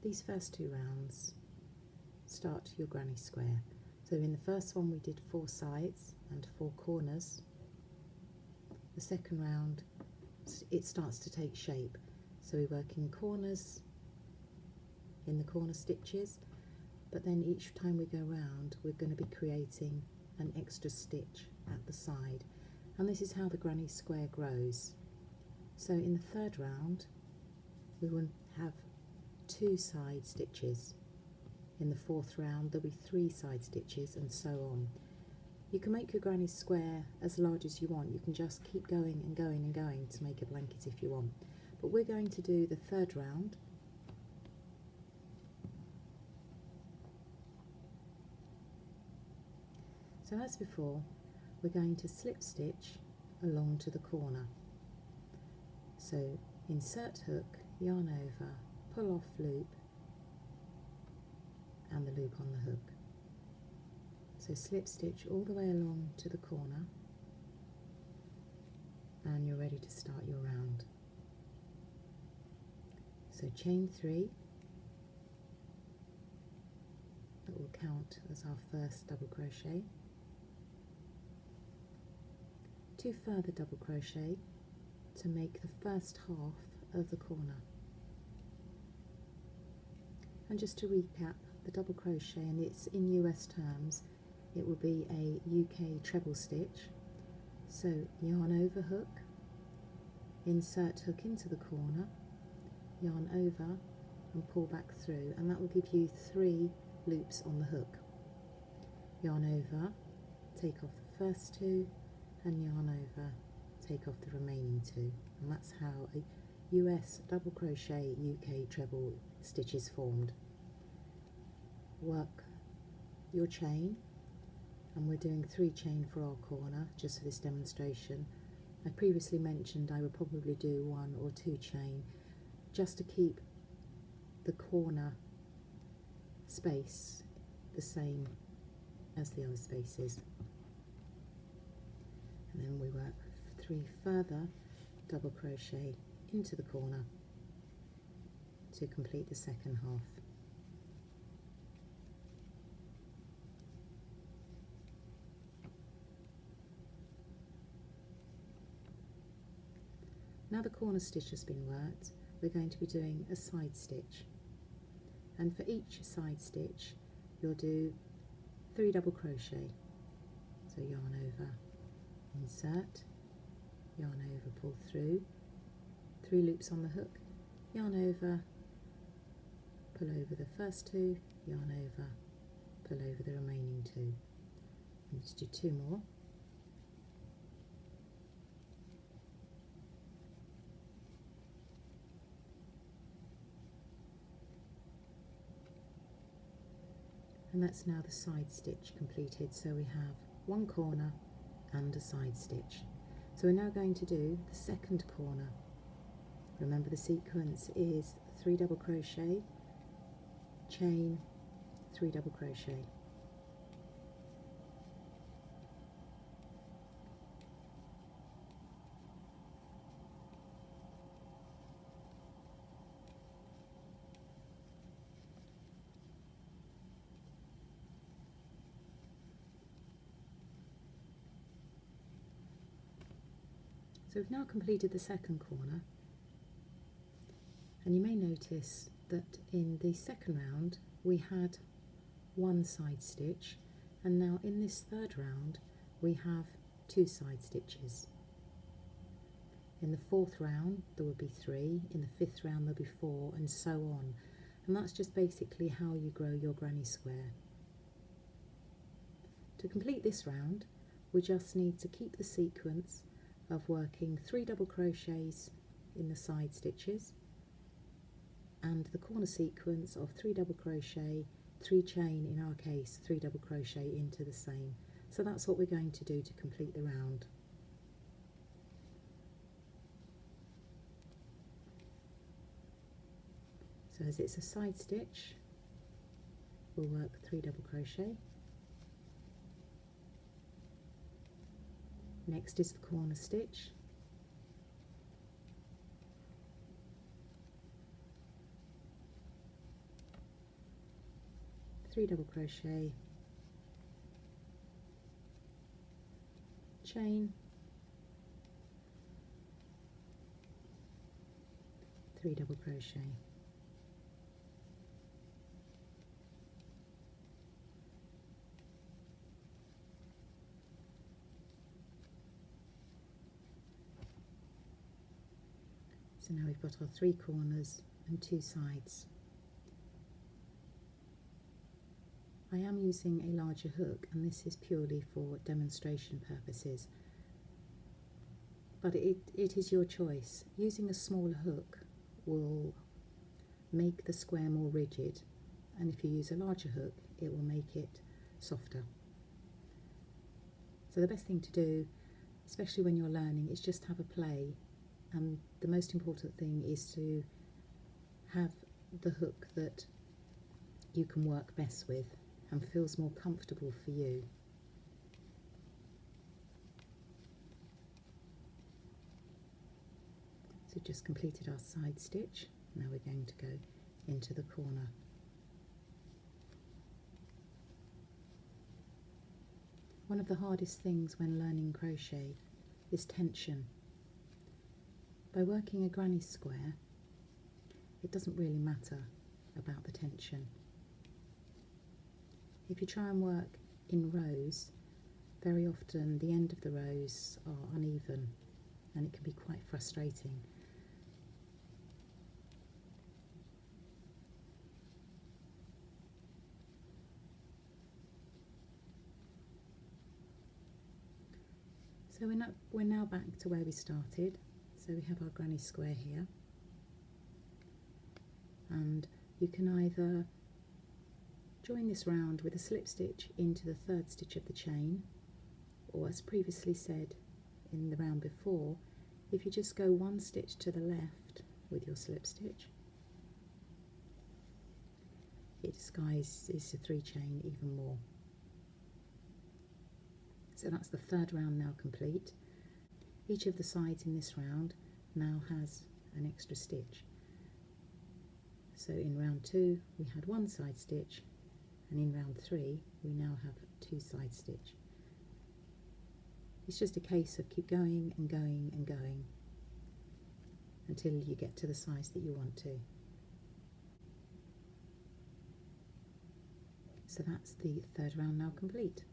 these first 2 rounds, start your granny square. So in the first one we did 4 sides and 4 corners. The second round it starts to take shape. So we work in corners, in the corner stitches, but then each time we go round we're going to be creating an extra stitch at the side, and this is how the granny square grows. So in the third round we will have 2 side stitches. In the fourth round there'll be 3 side stitches, and so on. You can make your granny square as large as you want. You can just keep going and going and going to make a blanket if you want. But we're going to do the third round. So as before, we're going to slip stitch along to the corner. So insert hook, yarn over, pull off loop, and the loop on the hook. So slip stitch all the way along to the corner, and you're ready to start your round. So chain 3, that will count as our first double crochet, 2 further double crochet to make the first half of the corner. And just to recap, the double crochet, and it's in US terms, it will be a UK treble stitch. So yarn over hook, insert hook into the corner, yarn over and pull back through, and that will give you 3 loops on the hook. Yarn over, take off the first 2, and yarn over, take off the remaining 2, and that's how a US double crochet UK treble stitch is formed. Work your chain, and we're doing 3 chain for our corner just for this demonstration. I previously mentioned I would probably do 1 or 2 chain just to keep the corner space the same as the other spaces. And then we work 3 further double crochet into the corner to complete the second half. Now the corner stitch has been worked, we're going to be doing a side stitch, and for each side stitch you'll do 3 double crochet. So yarn over, insert, yarn over, pull through, 3 loops on the hook, yarn over, pull over the first 2, yarn over, pull over the remaining 2, and just do 2 more. And that's now the side stitch completed. So we have 1 corner and a side stitch. So we're now going to do the second corner. Remember, the sequence is 3 double crochet, chain, 3 double crochet. So we've now completed the second corner, and you may notice that in the second round we had 1 side stitch, and now in this third round we have 2 side stitches. In the fourth round there will be 3, in the 5th round there'll be 4, and so on. And that's just basically how you grow your granny square. To complete this round we just need to keep the sequence of working 3 double crochets in the side stitches and the corner sequence of 3 double crochet, 3 chain, in our case 3 double crochet into the same. So that's what we're going to do to complete the round. So as it's a side stitch, we'll work 3 double crochet. Next is the corner stitch. 3 double crochet, chain, 3 double crochet, so now we've got our 3 corners and 2 sides. I am using a larger hook, and this is purely for demonstration purposes, but it is your choice. Using a smaller hook will make the square more rigid, and if you use a larger hook it will make it softer. So the best thing to do, especially when you're learning, is just have a play, and the most important thing is to have the hook that you can work best with and feels more comfortable for you. So we've just completed our side stitch. Now we're going to go into the corner. One of the hardest things when learning crochet is tension. By working a granny square, it doesn't really matter about the tension. If you try and work in rows, very often the end of the rows are uneven and it can be quite frustrating. So we're now back to where we started. So we have our granny square here, and you can either join this round with a slip stitch into the 3rd stitch of the chain, or as previously said in the round before, if you just go 1 stitch to the left with your slip stitch, it disguises the 3 chain even more. So that's the 3rd round now complete. Each of the sides in this round now has an extra stitch. So in round 2 we had 1 side stitch, and in round 3 we now have 2 side stitch. It's just a case of keep going and going and going until you get to the size that you want to. So that's the 3rd round now complete.